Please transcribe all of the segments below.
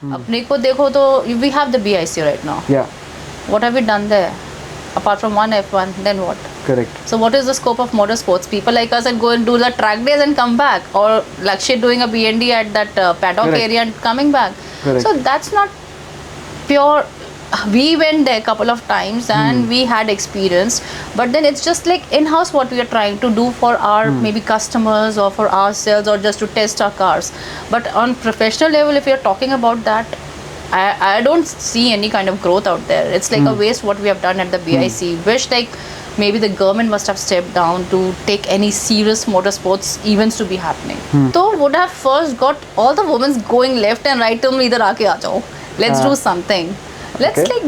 अपने को देखो तो we have the BIC right now. Yeah, What have we done there? Apart from one F1, then what? correct. So what is the scope of motorsports? People like us that go and do the track days and come back, or Lakshya doing a BND at that paddock Correct. area and coming back. Correct. So that's not pure. We went there a couple of times and we had experience, but then it's just like in-house what we are trying to do for our maybe customers or for ourselves or just to test our cars. But on professional level, if you're talking about that, I don't see any kind of growth out there. It's like a waste what we have done at the BIC. Wish like maybe the government must have stepped down to take any serious motorsports events to be happening. So would have first got all the women going left and right to me, idhar aake aa jao. Let's do something. Let's Okay. like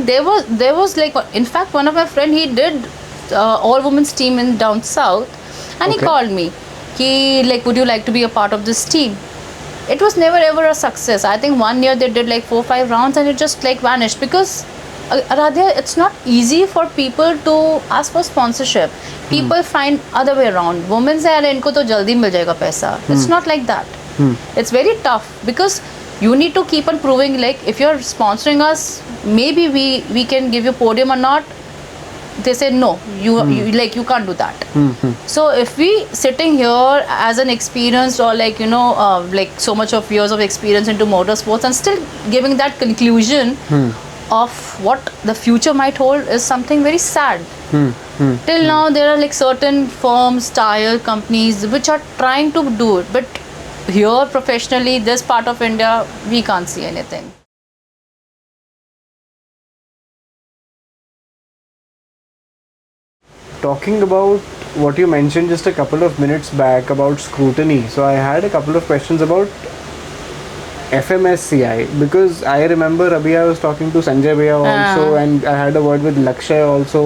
there was like, in fact one of my friend, he did all women's team in down south, and he Okay. called me ki like, would you like to be a part of this team? It was never ever a success. I think 1 year they did like 4-5 rounds and it just like vanished because Aradhya, it's not easy for people to ask for sponsorship. People find other way around. Women say अरे इनको तो जल्दी मिल जाएगा पैसा. It's not like that. It's very tough because you need to keep on proving, like if you're sponsoring us, maybe we can give you podium or not. They say no, you like you can't do that. So if we sitting here as an experienced or like like so much of years of experience into motorsports and still giving that conclusion of what the future might hold is something very sad. Till now there are like certain firms, tire companies which are trying to do it, but here professionally this part of India we can't see anything. Talking about what you mentioned just a couple of minutes back about scrutiny, so I had a couple of questions about FMSCI because I remember Abhi I was talking to Sanjay Bhaiya also, and I had a word with Lakshay also.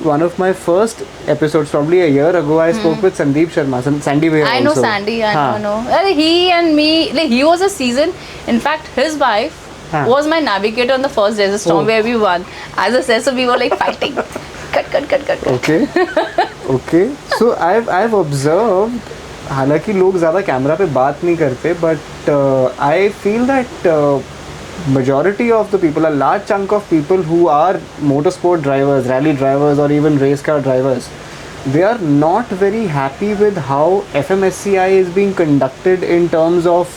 One of my first episodes, probably a year ago, I spoke with Sandeep Sharma, Sandy Bhaiya I know also. Sandy, I know. He and me, like he was a season. In fact, his wife was my navigator on the first Desert Storm where we won. As I said, so we were like fighting. Cut. Okay. Okay. So I've observed, हालांकि लोग ज़्यादा camera पे बात नहीं करते, but I feel that majority of the people, a large chunk of people who are motorsport drivers, rally drivers, or even race car drivers, they are not very happy with how FMSCI is being conducted in terms of,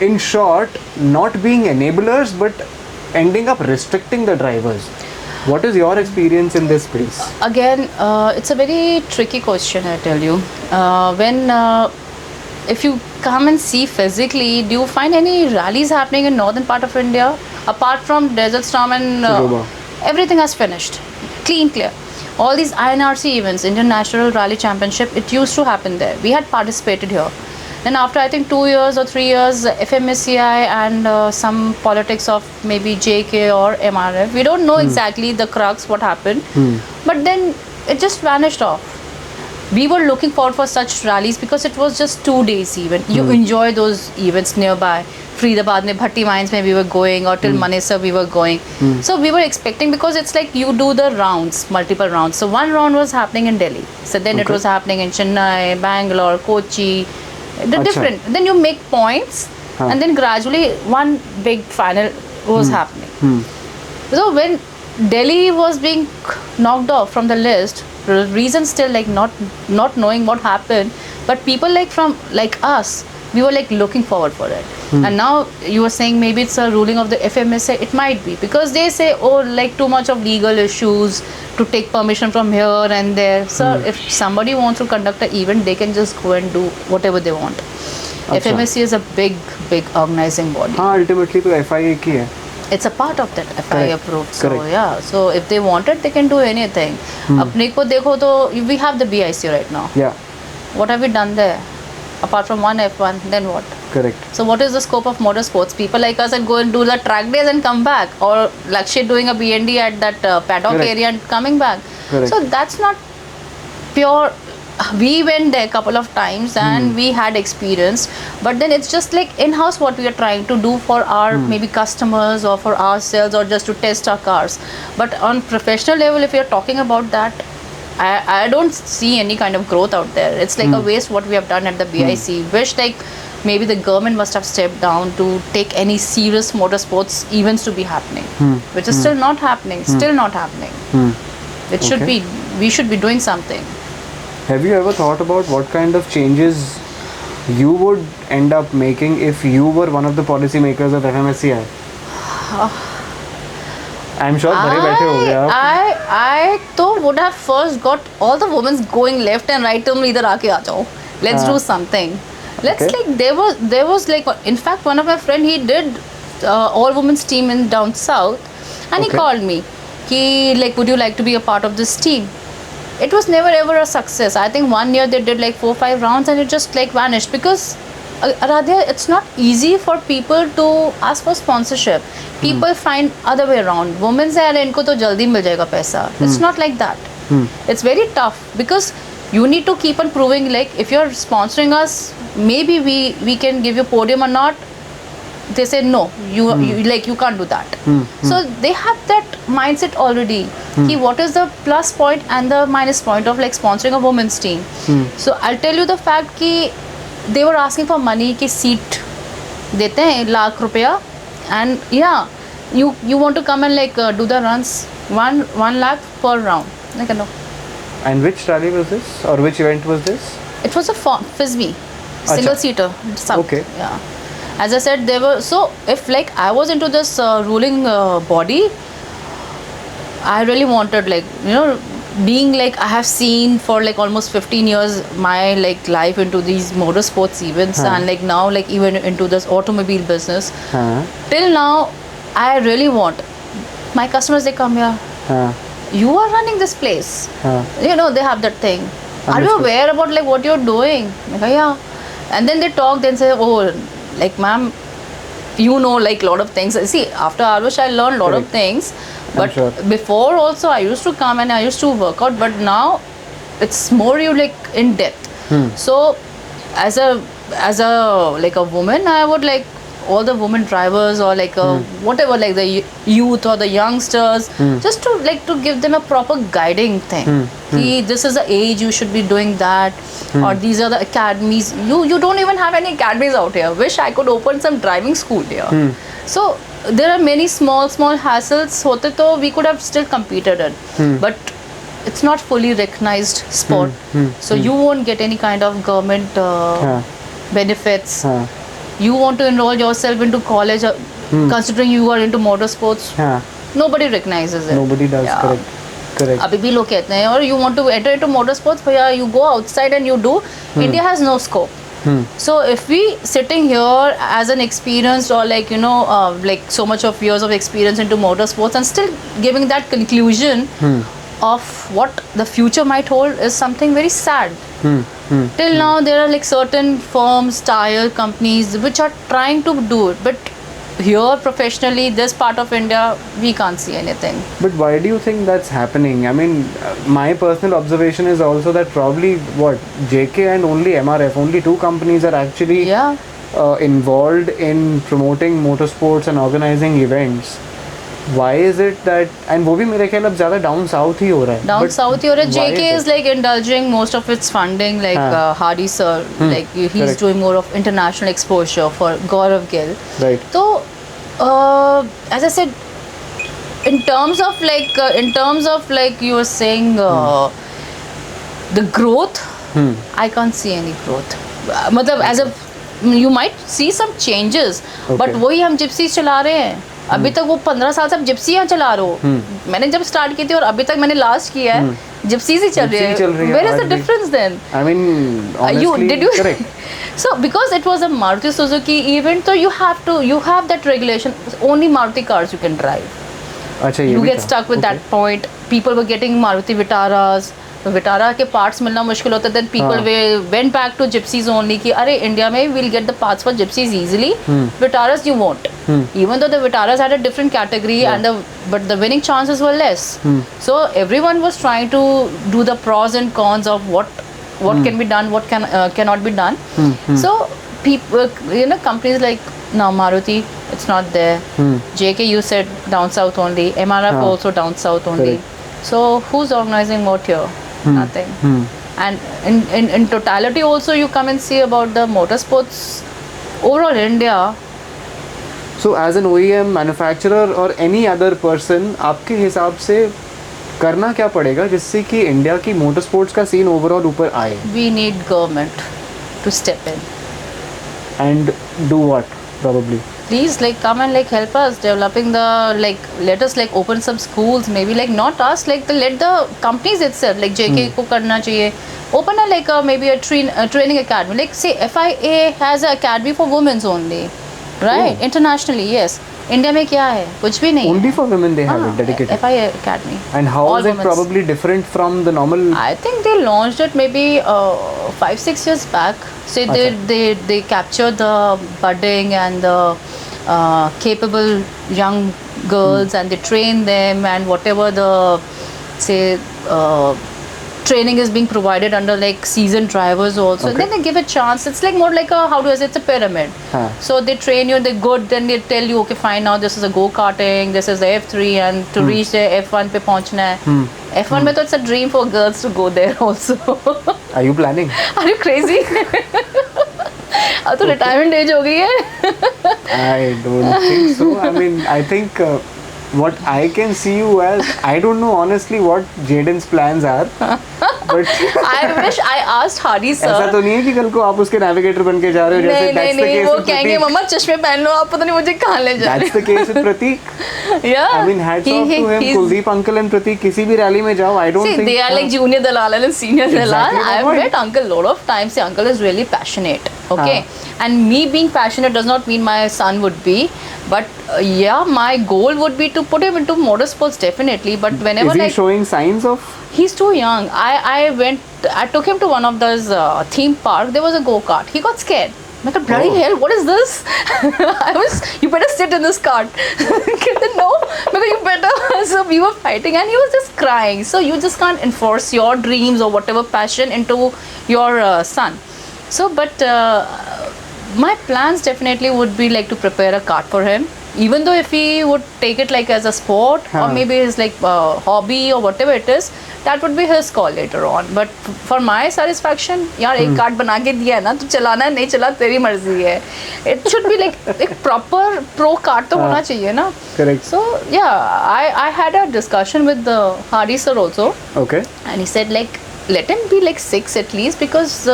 in short, not being enablers but ending up restricting the drivers. What is your experience in this space? Again, it's a very tricky question, I tell you. If you come and see physically, do you find any rallies happening in northern part of India? Apart from Desert Storm and everything has finished. Clear. All these INRC events, Indian National Rally Championship, it used to happen there. We had participated here. Then after I think 2 years or 3 years, FMSCI and some politics of maybe JK or MRF, we don't know exactly the crux, what happened. But then it just vanished off. We were looking forward for such rallies because it was just 2 days event. You enjoy those events nearby. Faridabad mein Bhatti Mines mein we were going, or till Manesar we were going. So we were expecting, because it's like you do the rounds, multiple rounds. So one round was happening in Delhi. So then it was happening in Chennai, Bangalore, Kochi. Different. Then you make points, and then gradually one big final was happening. So when Delhi was being knocked off from the list, the reason still like not knowing what happened, but people like us, we were like looking forward for it. And now you were saying maybe it's a ruling of the FMSA. It might be, because they say, oh, like too much of legal issues to take permission from here and there. So if somebody wants to conduct an event, they can just go and do whatever they want. FMSC is a big organizing body. Ultimately तो FIA की है. It's a part of that FIA approved. So Correct. yeah, so if they want it, they can do anything. अपने को देखो तो we have the BIC right now. Yeah, What have we done there? Apart from one F1, then what? correct. So what is the scope of motorsports? People like us that go and do the track days and come back, or Lakshya doing a BND at that paddock Correct. area and coming back. Correct. So that's not pure. We went there a couple of times and we had experience, but then it's just like in-house what we are trying to do for our maybe customers or for ourselves or just to test our cars. But on professional level, if you're talking about that, I don't see any kind of growth out there. It's like a waste what we have done at the BIC. Wish like maybe the government must have stepped down to take any serious motorsports events to be happening, which is still not happening. Still not happening. It should Okay. be. We should be doing something. Have you ever thought about what kind of changes you would end up making if you were one of the policymakers of FMSCI? I'm sure भरे बैठे हो गए आप. I तो would have first got all the women going left and right. तुम इधर आके आ जाओ. Let's हाँ. do something. Let's Okay. like there was like, in fact one of my friend, he did all women's team in down south, and he Okay. called me. He like, would you like to be a part of this team? It was never ever a success. I think 1 year they did like 4-5 rounds and it just like vanished because Aradhya, it's not easy for people to ask for sponsorship. People find other way around. Women say अरे इनको तो जल्दी मिल जाएगा पैसा. It's not like that. It's very tough because you need to keep on proving, like if you're sponsoring us, maybe we can give you podium or not. They say no, you like you can't do that. So they have that mindset already. Ki what is the plus point and the minus point of like sponsoring a women's team? So I'll tell you the fact ki they were asking for money ki seat देते हैं लाख रुपया, and yeah, you want to come and like do the runs 1 lakh per round. Like no. And which rally was this, or which event was this? It was a Frisbee, single seater. Okay. Yeah. As I said, they were, so if like I was into this ruling body, I really wanted, like, you know, being like I have seen for like almost 15 years my like life into these motorsports events, and like now like even into this automobile business. Till now, I really want my customers, they come here. You are running this place. You know, they have that thing. Are you Understood. aware about like what you're doing? Like, yeah. And then they talk, then say, oh, like ma'am, you know like lot of things. See, after Arush I learned lot of Correct. things, I'm but sure. before also I used to come and I used to work out, but now it's more you like in depth. So as a like a woman, I would like all the women drivers or like whatever, like the youth or the youngsters, just to like to give them a proper guiding thing. Ki this is the age you should be doing that, or these are the academies. You don't even have any academies out here. Wish I could open some driving school here. So there are many small hassles hote to we could have still competed in, but it's not fully recognized sport. So you won't get any kind of government benefits. You want to enroll yourself into college, considering you are into motorsports, nobody recognizes it. Nobody does. Yeah. Correct. अभी भी लोग कहते हैं, और you want to enter into motorsports, भैया you go outside and you do. India has no scope. So if we sitting here as an experienced or like you know like so much of years of experience into motorsports and still giving that conclusion of what the future might hold is something very sad. Till now there are like certain firms, tire companies which are trying to do it, but here professionally this part of India we can't see anything. But why do you think that's happening? I mean, my personal observation is also that probably what JK and only MRF, only two companies are actually Yeah. Involved in promoting motorsports and organizing events. Why is it that, and वो भी मेरे ख्याल अब ज़्यादा down south ही हो रहा है. Down But south here, why JK is it? like indulging most of its funding, like Hardy sir, like he's Correct. doing more of international exposure for Gaurav Gill. Right. So, as I said, in terms of like you were saying, the growth, I can't see any growth. मतलब as a you might see some changes, but Okay. वही हम Gypsy चला रहे हैं. अभी तक वो 15 साल से आप जिप्सियाँ चला रहे हो. मैंने जब स्टार्ट की थी और अभी तक मैंने लास्ट किया है, जिप्सीज ही चल रही जिप्सी चल रही है. है Where is आज the भी. difference then? I mean, honestly, Did you correct. So because it was a Maruti Suzuki event, so you have that regulation. Only Maruti cars you can drive. अच्छा ये You भी get था. stuck with Okay. that point. People were getting Maruti Vitaras. Vitara के parts मिलना मुश्किल होता. Then people went back to gypsies only कि अरे इंडिया में we'll get the parts for gypsies easily. Vitaras you won't. Even though the Vitaras had a different category but the winning chances were less. So everyone was trying to do the pros and cons of what can be done, what cannot be done. So people, you know, companies like now Maruti, it's not there. JK you said down south only. MRF also down south only. Correct. So who's organizing what here? Nothing. And in totality also you come and see about the motorsports Overall, India, So as an OEM manufacturer or any other person, आपके हिसाब से करना क्या पड़ेगा जिससे कि India की motor sports का सीन ओवरऑल ऊपर आए? we need government to step in. And do what probably? Please, like, come and like help us developing the, like, let us like open some schools, maybe like not us, like let the companies itself, like JK को करना चाहिए. Open a like maybe a training academy, like say FIA has an academy for women's only, right? Internationally, yes. India में क्या है? कुछ भी नहीं. Only for women they have हाँ, it dedicated. FIA academy. And how All is it women's. probably different from the normal? I think they launched it maybe 5-6 years back. So they captured the budding and the capable young girls and they train them, and whatever the say training is being provided under like seasoned drivers also. And then they give a chance. It's like more like a, how do I say, it's a pyramid. Huh. So they train you, they're good, then they tell you, okay fine, now this is a go-karting, this is the F3, and to reach the F1 पे पहुंचना है. F1 में तो it's a dream for girls to go there also. Are you planning? Are you crazy? अब तो retirement age हो गई है. I don't think so. I mean, I think what I can see you as, I don't know honestly what Jaden's plans are. But I wish I asked Hari sir. ऐसा तो नहीं है कि कल को आप उसके नेविगेटर बन के जा रहे हो जैसे नहीं that's the नहीं, case वो with कहेंगे Prateek. मम्मा चश्मे पहन लो, आप पता नहीं मुझे कहाँ ले जा रहे That's the case with Prateek. Yeah. I mean, hats off to him. Kuldeep uncle and Prateek किसी भी रैली में जाओ, I don't See, think they are like junior dalal and senior dalal. Exactly my I have point. met uncle lot of times. See, uncle is really passionate. Okay, and me being passionate does not mean my son would be. But yeah, my goal would be to put him into motorsports definitely. But whenever Is he like showing signs of? he's too young. I took him to one of those theme park. There was a go-kart. He got scared. I'm like, bloody Oh. hell, what is this? You better sit in this cart. No, because you better. So we were fighting and he was just crying. So you just can't enforce your dreams or whatever passion into your son. So, but my plans definitely would be like to prepare a kart for him. Even though if he would take it like as a sport or maybe his like hobby or whatever it is, that would be his call later on. But for my satisfaction, यार एक card बना के दिया है ना, तो चलाना है नहीं चला तेरी मर्जी है. It should be like एक proper pro कार्ड तो होना चाहिए ना. Correct. So yeah, I had a discussion with the Hari sir also. Okay. And he said like let him be like 6 at least because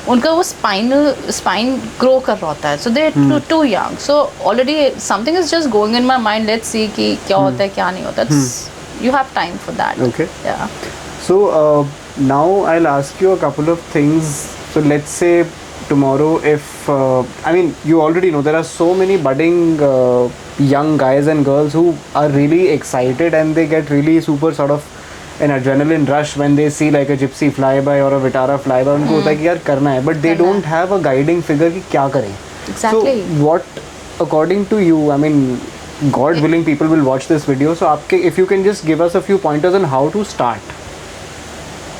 उनका वो spine grow कर रहा होता है, so they're too young. So already something is just going in my mind. Let's see कि क्या होता है क्या नहीं होता. You have time for that. Okay. Yeah. So now I'll ask you a couple of things. So let's say tomorrow, if I mean, you already know there are so many budding young guys and girls who are really excited and they get really super sort of an adrenaline rush when they see like a gypsy flyby or a Vitara flyby. उनको होता है कि यार करना है, but they don't have a guiding figure कि क्या करें. Exactly. So what, according to you, I mean, God willing, people will watch this video. So आपके, if you can just give us a few pointers on how to start.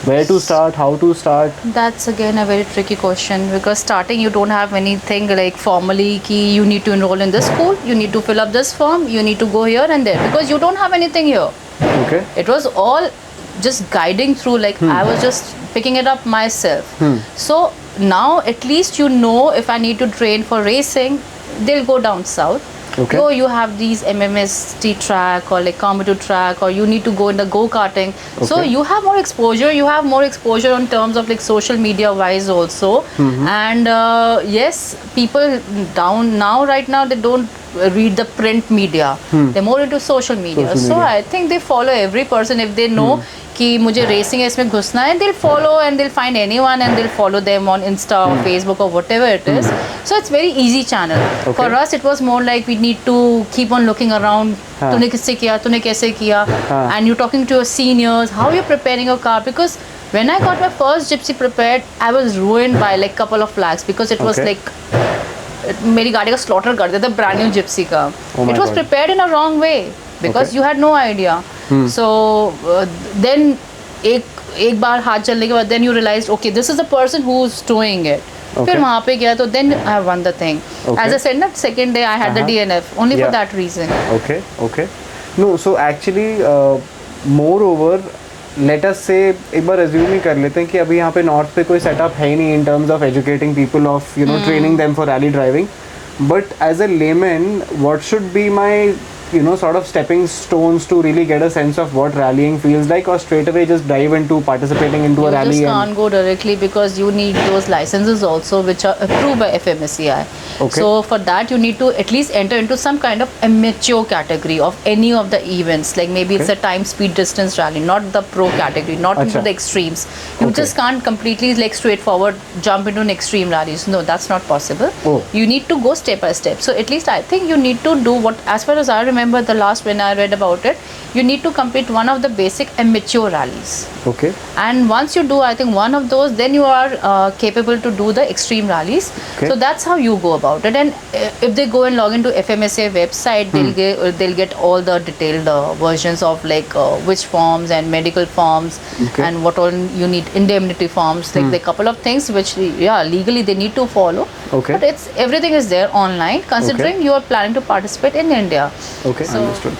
Where to start, how to start. That's again a very tricky question because starting you don't have anything like formally ki you need to enroll in this school, you need to fill up this form, you need to go here and there because you don't have anything here. Okay. It was all just guiding through, like I was just picking it up myself. So now at least you know if I need to train for racing, they'll go down south. Okay. So you have these MMST track or like Commodore track, or you need to go in the go-karting. So Okay. you have more exposure. You have more exposure in terms of like social media wise also. And yes, people down now right now they don't read the print media. They're more into social media. Social So media. I think they follow every person if they know कि मुझे racing है इसमें घुसना है, they'll follow and they'll find anyone and they'll follow them on Insta or Facebook or whatever it is. So it's very easy channel. Okay. For us it was more like we need to keep on looking around. हाँ. तूने किससे किया, तूने कैसे किया, हाँ. and you're talking to your seniors, how you're preparing your car. Because when I got my first gypsy prepared, I was ruined by like couple of flags because it was Okay. like मेरी गाड़ी का slaughter कर दिया था brand new gypsy का. Oh my It was God. prepared in a wrong way because Okay. you had no idea. So then एक बार हाथ चलने के बाद then you realized okay this is the person who's doing it. Okay. फिर वहाँ पे गया तो then I won the thing. Okay. As I said, that second day I had the DNF only for Yeah. that reason. Okay, okay. No, so actually, moreover, let us say, एक बार assume ही कर लेते हैं कि अभी यहाँ पे north पे कोई सेटअप है ही नहीं in terms of educating people of, you know, training them for rally driving. But as a layman, what should be my, sort of stepping stones to really get a sense of what rallying feels like, or straight away just dive into participating into a You rally? just can't go directly because you need those licenses also, which are approved by FMSCI. Okay. So for that, you need to at least enter into some kind of amateur category of any of the events. Like maybe it's a time, speed, distance rally, not the pro category, not into Acha. the extremes. You Okay. just can't completely like straightforward jump into an extreme rallies. No, that's not possible. Oh. You need to go step by step. So at least I think you need to do what, as far as I remember, the last when I read about it, you need to complete one of the basic amateur rallies. Okay. And once you do, I think one of those, then you are capable to do the extreme rallies. Okay. So that's how you go about it. And if they go and log into FMSA website, they'll get all the detailed versions of like which forms and medical forms, Okay. and what all you need, indemnity forms, like the couple of things which legally they need to follow. Okay. But it's everything is there online, considering you are planning to participate in India. Okay, So- understood.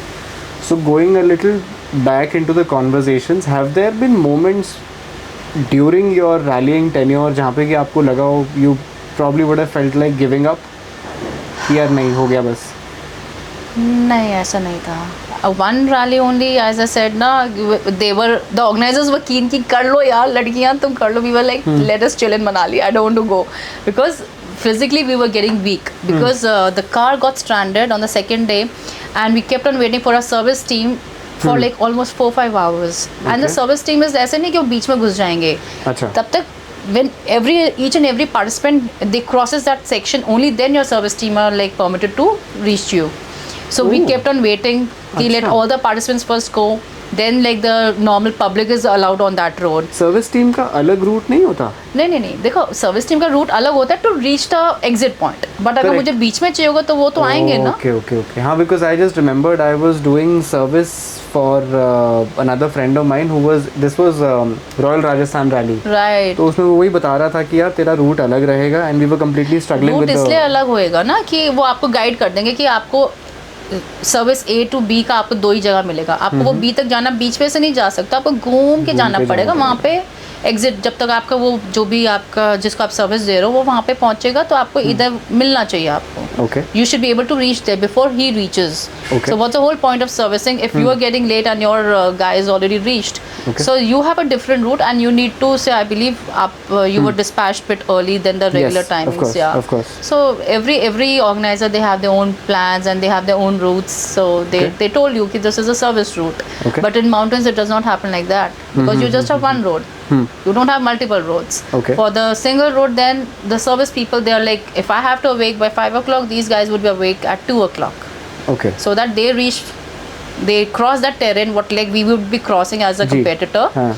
So going a little back into the conversations, have there been moments during your rallying tenure जहाँ पे कि आपको लगा हो you probably would have felt like giving up, कि यार नहीं हो गया बस? नहीं, ऐसा नहीं था. One rally only, as I said ना, the organizers were keen कि कर लो यार लड़कियाँ, तुम कर लो. We were like, let us chill in Manali. I don't want to go because physically we were getting weak because the car got stranded on the second day, and we kept on waiting for a service team for like almost 4-5 hours. And the Okay. service team is ऐसे नहीं कि वो बीच में घुस जाएंगे. अच्छा. तब तक when each and every participant they crosses that section, only then your service team are like permitted to reach you. So we Ooh. kept on waiting till let Acha. all the participants first go, then like the normal public is allowed on that road. Service team का अलग root नहीं होता? नहीं, देखो service team का root अलग होता है to reach the exit point, but अगर Correct. मुझे बीच में चाहिए होगा तो वो तो आएंगे ना. Okay. हाँ, because I just remembered I was doing service for another friend of mine who was, this was Royal Rajasthan Rally. Right. तो उसमें वो वही बता रहा था कि यार तेरा रूट अलग रहेगा, and we were completely struggling route with इसलिए the. अलग होएगा ना कि वो आपको गाइड कर देंगे कि आपको सर्विस A to B का आपको 2 ही जगह मिलेगा. आपको वो B तक जाना, बीच में से नहीं जा सकता, आपको घूम के जाना के पड़ेगा. जाना वहाँ पे एग्जिट, जब तक आपका वो जो भी आपका जिसको आप सर्विस दे रहे हो वो वहाँ पे पहुँचेगा तो आपको इधर मिलना चाहिए आपको. Okay. You should be able to reach there before he reaches. Okay. So what's the whole point of servicing if you are getting late and your guy is already reached? Okay. So you have a different route and you need to say, I believe you were dispatched bit early than the regular Yes, timings. of course, Yeah. of course. So every organizer, they have their own plans and they have their own routes. So they told you that this is a service route. Okay. But in mountains it does not happen like that because you just have one road. You don't have multiple roads. Okay. For the single road, then the service people, they are like, if I have to awake by 5 o'clock, these guys would be awake at 2 o'clock. Okay. So that they cross that terrain what like we would be crossing as a ji. competitor. हाँ.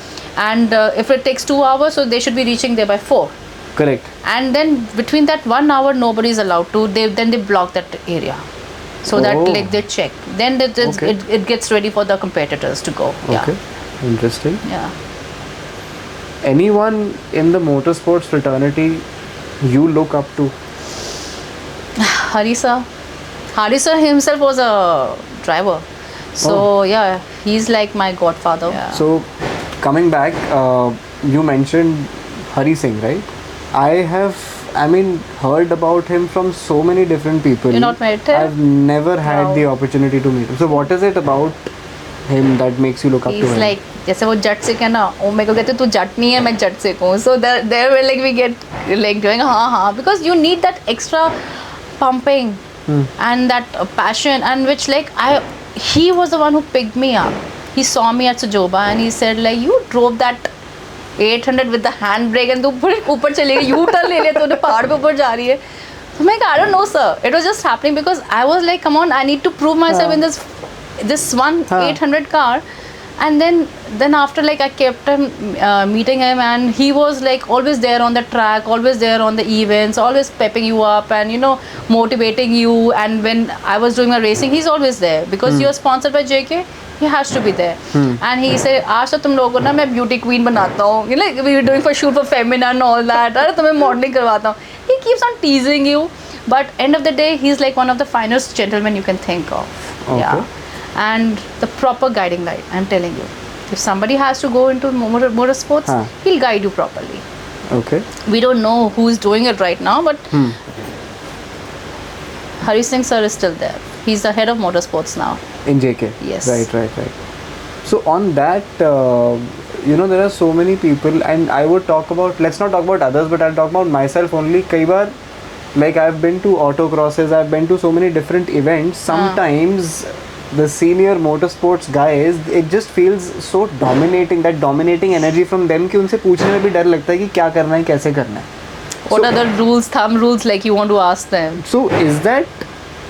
And if it takes 2 hours, so they should be reaching there by 4. Correct. And then between that 1 hour, nobody is allowed to. Then they block that area, so that Oh. like they check. Then Okay. it gets ready for the competitors to go. Okay. Interesting. Yeah. Anyone in the motorsports fraternity you look up to? Hari sir himself was a driver, so yeah, he's like my godfather. Yeah. So, coming back, you mentioned Hari Singh, right? I have, heard about him from so many different people. You're not met him? I've never had Wow. the opportunity to meet him. So, what is it about him that makes you look up to He's him? like, जैसे वो जट सिक है ना, वो मेरे को कहते तू जट नहीं है, मैं जट सिक हूँ. So there were like we get like doing हाँ because you need that extra pumping and that passion, and which like he was the one who picked me up. He saw me at Sujoba and he said like, you drove that 800 with the handbrake and तू ऊपर चली गई, U turn ले लिया तूने, पहाड़ पे ऊपर जा रही है. So मैं I don't know sir, it was just happening because I was like, come on, I need to prove myself in this one 800 car. And then after like I kept meeting him, and he was like always there on the track, always there on the events, always pepping you up and motivating you. And when I was doing my racing, he's always there because you're sponsored by JK. He has to be there. And he said, आज तो तुम लोगों को ना मैं beauty queen बनाता हूँ. You know, we were doing for shoot for Femina and all that. अरे तुम्हें modeling करवाता हूँ. He keeps on teasing you, but end of the day, he's like one of the finest gentlemen you can think of. Okay. Yeah. And the proper guiding light, I'm telling you. If somebody has to go into motorsports, he'll guide you properly. Okay. We don't know who's doing it right now, but Hari Singh sir is still there. He's the head of motorsports now. In JK. Yes. Right. So on that, there are so many people, and I would talk about, let's not talk about others, but I'll talk about myself only. कई बार, like I've been to autocrosses, I've been to so many different events. Sometimes the senior motorsports guys, it just feels so dominating, that dominating energy from them कि उनसे पूछने में भी डर लगता है कि क्या करना है, कैसे करना है. What are the rules, thumb rules, like you want to ask them? So is that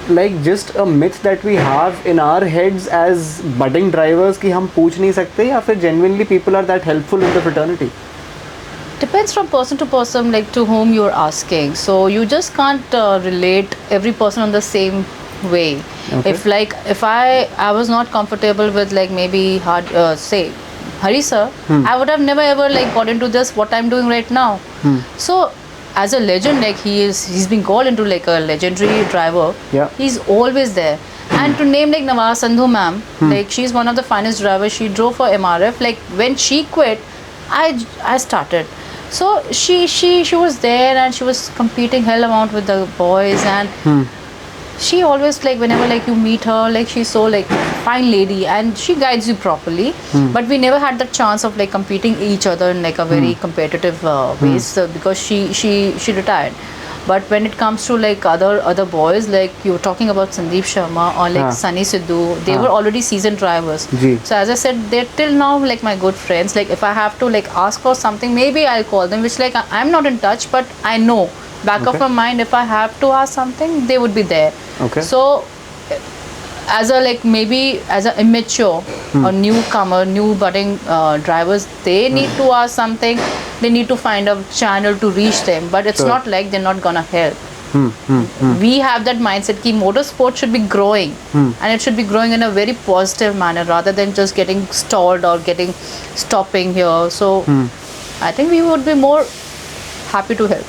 like just a myth that we have in our heads as budding drivers कि हम पूछ नहीं सकते, या फिर genuinely people are that helpful in the fraternity? Depends from person to person, like to whom you're asking. So you just can't relate every person on the same way. Okay. If I was not comfortable with like maybe say Hari sir, I would have never ever like got into this what I'm doing right now. So as a legend, like he's been called into like a legendary driver. Yeah. He's always there. And to name like Nawaz Sandhu ma'am, like she's one of the finest drivers. She drove for MRF. Like when she quit, I started. So she was there and she was competing hell amount with the boys, and she always like whenever like you meet her, like she's so like fine lady and she guides you properly. But we never had the chance of like competing each other in like a very competitive ways, because she retired. But when it comes to like other boys, like you were talking about Sandeep Sharma or like Sunny Sidhu, they were already seasoned drivers. So as I said, they're till now like my good friends. Like if I have to like ask for something, maybe I'll call them, which like I'm not in touch, but I know back of my mind, if I have to ask something, they would be there. Okay. So as a like maybe as a immature or newcomer, new budding drivers, they need to ask something. They need to find a channel to reach them, but it's not like they're not gonna help. We have that mindset कि motorsport should be growing, and it should be growing in a very positive manner rather than just getting stalled or getting stopping here. So I think we would be more happy to help.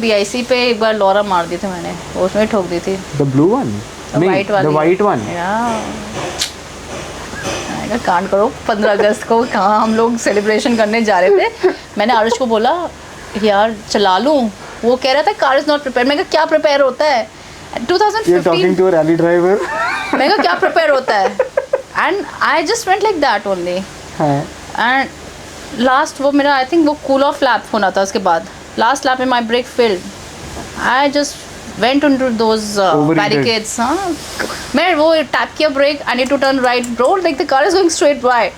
BIC पे एक बार Laura मार दी थी मैंने, उसमें ठोक दी थी. The blue one? White वाली. The white one. मैंने कहा कांड करो. 15 अगस्त को कहाँ हम लोग सेलिब्रेशन करने जा रहे थे. मैंने आरुष को बोला यार चला लूँ. वो कह रहा था कार इज नॉट प्रिपेयर. मैं कहा क्या प्रिपेयर होता है? 2015. You're talking to a rally driver. मैं कहा क्या प्रिपेयर होता है? And I just went like that only. And last वो मेरा I think वो कूल ऑफ लैप होना था. उसके बाद last lap में my brake failed. I just went into those barricades. मैं वो tap किया brake. I need to turn right, bro. Like the car is going straight by.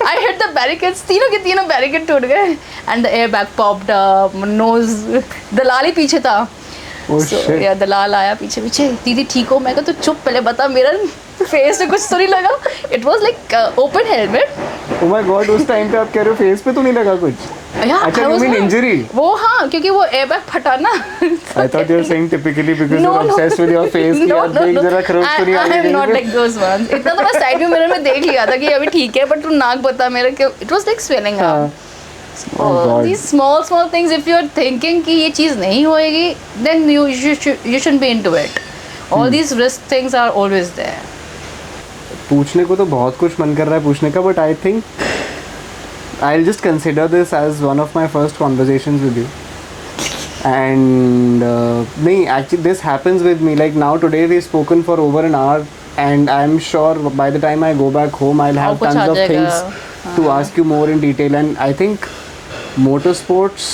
I hit the barricades. तीनों के तीनों barricade टूट गए. And the airbag popped up. Nose. दलाल ही पीछे था. यार दलाल आया पीछे पीछे. दीदी ठीक हो? मैं कहा तो चुप पहले बता मेरा फेस पे कुछ तो नहीं लगा. It was like open helmet. Oh my God, उस टाइम पे आप कह रहे हो फेस पे तो नहीं लगा कुछ? अच्छा, you mean injury? वो हाँ, क्योंकि वो एयरबैग फटा ना. I thought you were saying typically because you're obsessed with your face कि यार देख जरा खरोच तो नहीं आ रही. I am not like those ones. इतना तो मैं साइड में मिरर में देख लिया था कि अभी ठीक है, but तू नाक बता मेरा कि it was like swelling up. These small things, if you're thinking कि ये चीज़ नहीं होएगी, then you shouldn't be into it. All these risk things are always there. पूछने को तो बहुत कुछ मन कर रहा है पूछने का, but I think I'll just consider this as one of my first conversations with you. And actually this happens with me. Like now today we've spoken for over an hour, and I'm sure by the time I go back home I'll have tons of things to ask you more in detail. And I think motorsports,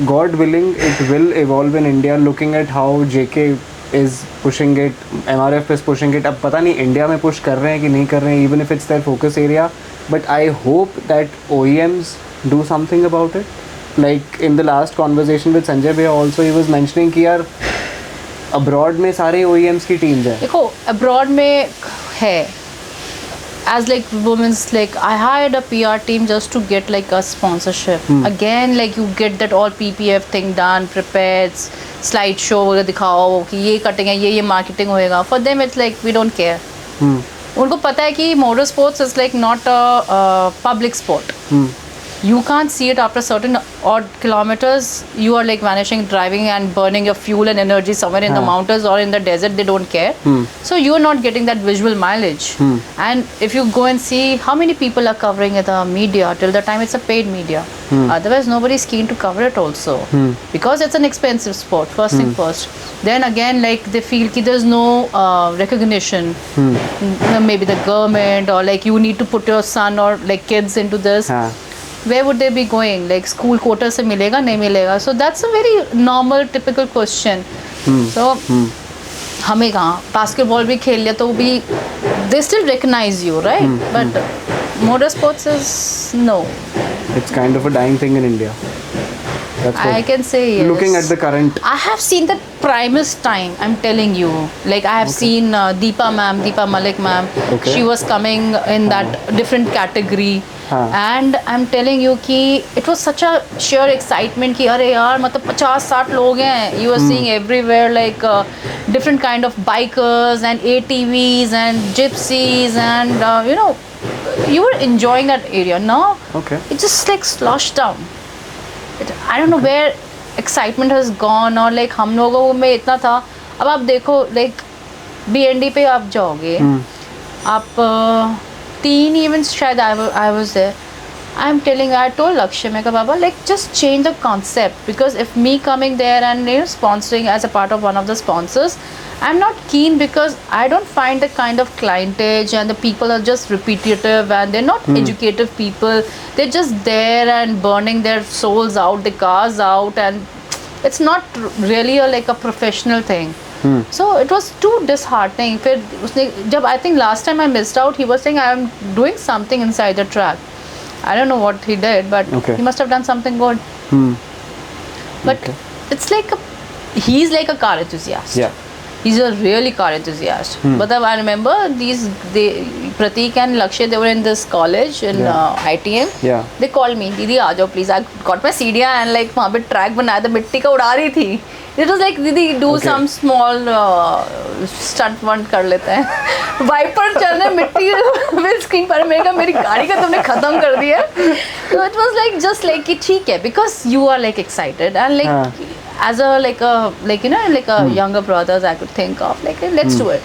God willing, it will evolve in India. Looking at how JK is pushing it, MRF is pushing it. अब पता नहीं India में push कर रहे हैं कि नहीं कर रहे हैं, even if it's their focus area. But I hope that OEMs do something about it. Like in the last conversation with Sanjay Bhaiya also, he was mentioning कि यार abroad में सारे OEMs की teams हैं. देखो abroad में है. As like women's, like I hired a PR team just to get like a sponsorship. Again, like you get that all PPF thing done, prepared, slideshow वगैरह दिखाओ कि ये कटिंग है, ये marketing होएगा. For them it's like we don't care. उनको पता है कि motorsports is like not a public sport. you can't see it after certain odd kilometers. You are like vanishing, driving and burning your fuel and energy somewhere in the mountains or in the desert. They don't care. So you are not getting that visual mileage. And if you go and see how many people are covering the media till the time it's a paid media, otherwise nobody is keen to cover it also, because it's an expensive sport. First thing first. Then again, like they feel ki there's no recognition. Maybe the government, or like you need to put your son or like kids into this. Where would they be going? Like school quota se milega, nahi milega? So that's a very normal, typical question. So हमें कहाँ basketball भी खेल लिया तो भी they still recognize you, right? But motorsports is no. It's kind of a dying thing in India. That's what, I can say yes. looking at the current. I have seen the primest time, I'm telling you. Like I have seen Deepa Malik ma'am. Okay. She was coming in that different category. And I'm telling you कि it was such a sheer excitement कि अरे यार मतलब 50-60 लोग हैं. You were seeing everywhere like different kind of bikers and ATVs and gypsies and you know, you were enjoying that area. Now it just like sloshed down. I don't know where excitement has gone, or like हम लोगों में इतना था. अब आप देखो like BND पे आप जाओगे, आप 3 events शायद I was there. I'm telling you, I told Lakshya, मैं कहा बाबा like just change the concept, because if me coming there and you know sponsoring as a part of one of the sponsors, I'm not keen, because I don't find the kind of clientage and the people are just repetitive and they're not educative people. They're just there and burning their souls out, the cars out, and it's not really like a professional thing. So it was too disheartening. फिर उसने जब I think last time I missed out, he was saying I am doing something inside the track. I don't know what he did, but he must have done something good. But it's like he's like a car enthusiast. Yeah. He's a really car enthusiast. But I remember Pratik and Lakshya, they were in this college in ITM. Yeah. They called me, Didi, aa jao please. I got my CD and like वहाँ पे track बनाया था, मिट्टी का उड़ा रही थी. It was like, Didi, do some small stunt one कर लेते हैं. वाइपर चल रहे मिट्टी windscreen पर, मैंने कहा मेरी गाड़ी का तुमने खत्म कर दिया. So it was like just like कि ठीक है, because you are like excited and like as a like you know like a younger brothers I could think of like let's do it.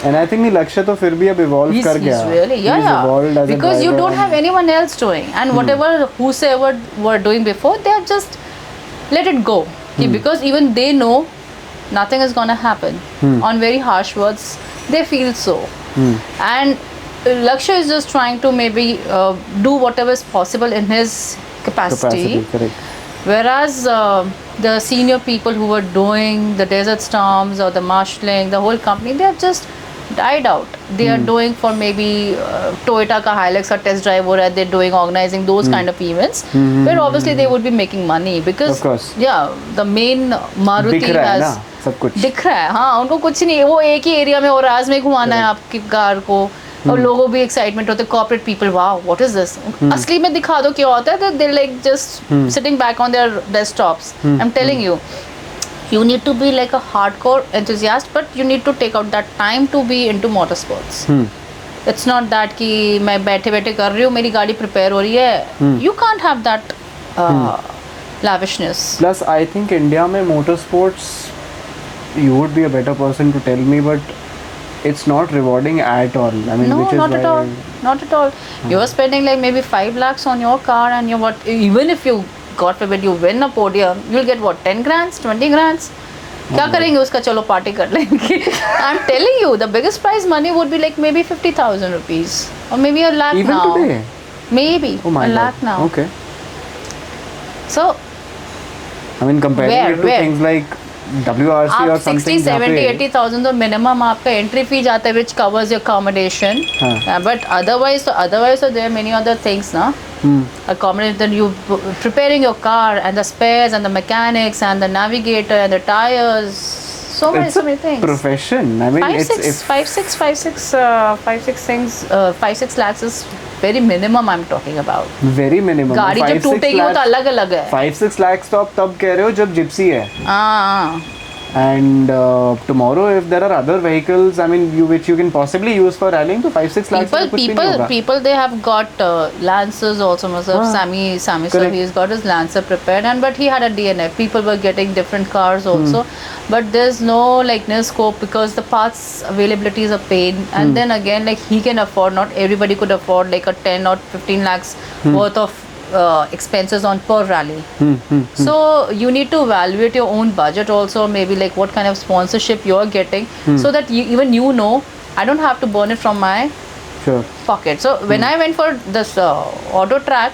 And I think Lakshya तो फिर भी अब evolve कर गया. He's really yeah. Because you don't have anyone else doing, and whatever whosoever were doing before, they have just let it go. Because even they know nothing is gonna happen. On very harsh words, they feel so. And Lakshya is just trying to maybe do whatever is possible in his capacity. Correct. Whereas the senior people who were doing the Desert Storms or the marshalling, the whole company, they have just died out. They are doing for maybe Toyota ka Hilux or test drive or they're doing organizing those kind of events where obviously they would be making money, because of course, yeah, the main Maruti has सब कुछ दिख रहा है. हाँ, उनको कुछ नहीं, वो एक ही एरिया में और आज में घुमाना है आपकी कार को, और लोगों भी एक्साइटमेंट होते, corporate people, wow what is this. असली में दिखा दो क्या होता है, they like just sitting back on their desktops. I am telling you, you need to be like a hardcore enthusiast, but you need to take out that time to be into motorsports. It's not that कि मैं बैठे बैठे कर रही हूँ, मेरी गाड़ी prepare हो रही है. You can't have that lavishness. Plus I think India में motorsports, you would be a better person to tell me, but it's not rewarding at all. I mean, no, which is not at all. Not at all. You are spending like maybe 5 lakhs on your car, and you what? Even if you, God forbid, you win a podium, you'll get what, 10 grand, 20 grand? क्या करेंगे उसका, चलो party कर लेंगे. I'm telling you, the biggest prize money would be like maybe 50,000 rupees or maybe a lakh even now. Today? Maybe a lakh now. Okay. So I mean, comparing it to things like WRC or आप something, 60, 70, 80,000 तो minimum आपका entry fee जाता है, which covers your accommodation. But otherwise so there are many other things ना. Accommodation, then you preparing your car and the spares and the mechanics and the navigator and the tires. So many things. Profession. I mean, 5-6 things. 5-6 lakhs is very minimum I'm talking about. Very minimum. गाड़ी जब टूटेगी वो तो अलग अलग है. 5-6 lakhs तो आप तब कह रहे हो जब जिप्सी है. And tomorrow, if there are other vehicles, I mean, which you can possibly use for rallying, तो 5-6 लाख से कुछ भी नहीं होगा. People, they have got Lancers also. मतलब Sammy sir, he's got his Lancer prepared, but he had a DNF. People were getting different cars also, but there's no like no scope because the parts availability is a pain. And then again, like he can afford. Not everybody could afford like a 10 or 15 lakhs worth of expenses on per rally. So you need to evaluate your own budget also, maybe like what kind of sponsorship you're getting, so that even you know I don't have to burn it from my pocket. So when I went for this auto track,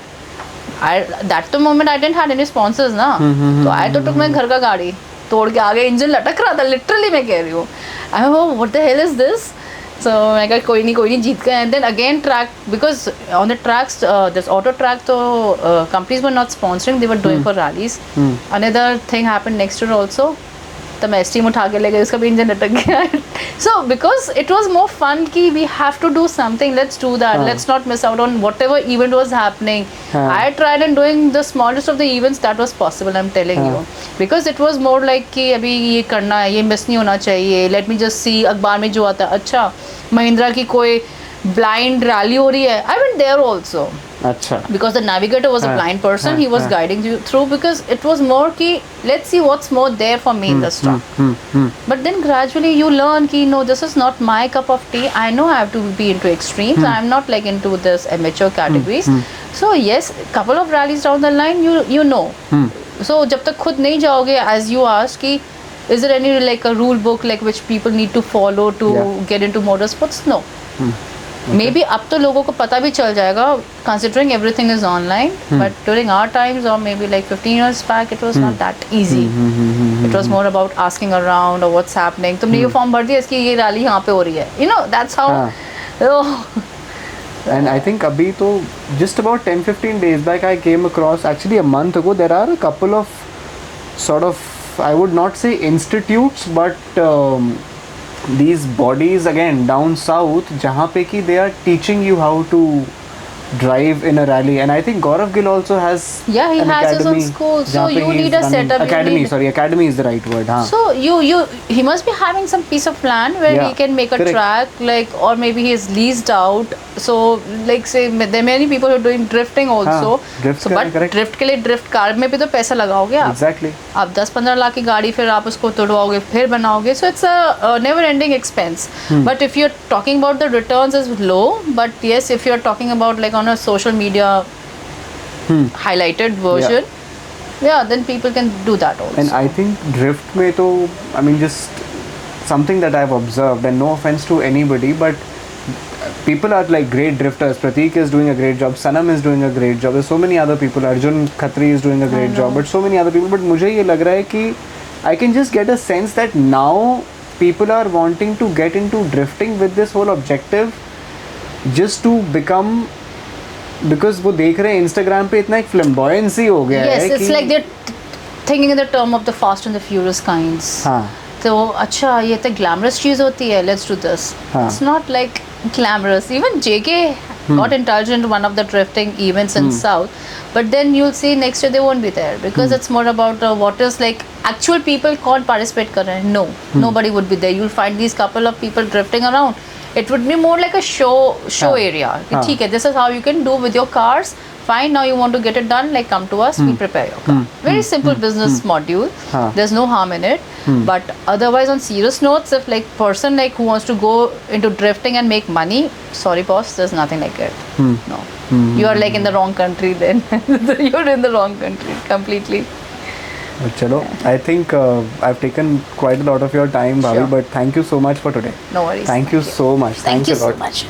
that the moment I didn't had any sponsors na, so I took my घर का गाड़ी तोड़ के आगे engine लटक रहा था, literally मैं कह रही हूँ. I go, what the hell is this? So मैं कहा कोई नहीं जीत गए. And then again track, because on the tracks, this auto track, so companies were not sponsoring, they were doing for rallies. Another thing happened next year also. तो मैं steam उठा के ले गई, उसका भी इंजन लटक गया. So because it was more fun कि we have to do something, let's do that. Let's not miss out on whatever event was happening. I tried in doing the smallest of the events that was possible, I'm telling you. Because it was more like कि अभी ये करना है, ये miss नहीं होना चाहिए. Let me just see अखबार में जो आता है, अच्छा महिंद्रा की कोई blind rally हो रही है. I went there also. अच्छा. Because the navigator was a blind person, he was guiding you through, because it was more ki let's see what's more there for me in the stock. But then gradually you learn ki no, this is not my cup of tea. I know I have to be into extremes. I'm not like into this amateur categories. So yes, couple of rallies down the line, you know. So जब तक खुद नहीं जाओगे, as you ask कि is there any like a rule book like which people need to follow to get into motorsports? No. Maybe अब तो लोगों को पता भी चल जाएगा, considering everything is online. But during our times, or maybe like 15 years back, it was not that easy. It was more about asking around or what's happening. तुमने ये फॉर्म भर दिया, इसकी ये रैली यहाँ पे हो रही है. You know, that's how. And I think abhi to just about 10-15 days back I came across, actually a month ago, there are a couple of sort of, I would not say institutes, but these bodies again down south jahan pe ki they are teaching you how to drive in a rally. And I think Gaurav Gill also has he has his own school, so you need a setup. Academy is the right word. So he must be having some piece of land where he can make a track, like, or maybe he is leased out. So like say there are many people who are doing drifting also. Drift के लिए drift car में भी तो पैसा लगाओगे आप. Exactly. आप 10-15 लाख की गाड़ी फिर आप उसको तोड़वाओगे फिर बनाओगे. So it's a never ending expense. But if you're talking about the returns is low, but yes, if you're talking about like on a social media highlighted version, then people can do that also. And I think drift में तो, I mean, just something that I've observed, and no offense to anybody, but people are like great drifters. Prateek is doing a great job, Sanam is doing a great job, there's so many other people, Arjun Khatri is doing a great job, but so many other people. But मुझे ये लग रहा है कि I can just get a sense that now people are wanting to get into drifting with this whole objective just to become, because वो देख रहे हैं Instagram पे इतना एक flamboyancy हो गया है. Yes, it's like they're thinking in the term of the fast and the furious kinds. हाँ. तो अच्छा ये तो glamorous चीज़ होती है, let's do this. It's not like glamorous. Even JK got indulged into one of the drifting events in South, but then you'll see next year they won't be there, because it's more about what is like actual people can't participate कर रहे हैं. No, nobody would be there. You'll find these couple of people drifting around. It would be more like a show area. ठीक है, this is how you can do with your cars. Fine, now you want to get it done, like come to us, we prepare your car. Very simple business module. There's no harm in it. But otherwise, on serious notes, if like person like who wants to go into drifting and make money, sorry boss, there's nothing like it. No, you are like in the wrong country then. You're in the wrong country completely. Chalo, I think I've taken quite a lot of your time, Bhavi, but thank you so much for today. No worries. Thank you so much. Thank you a lot. so much.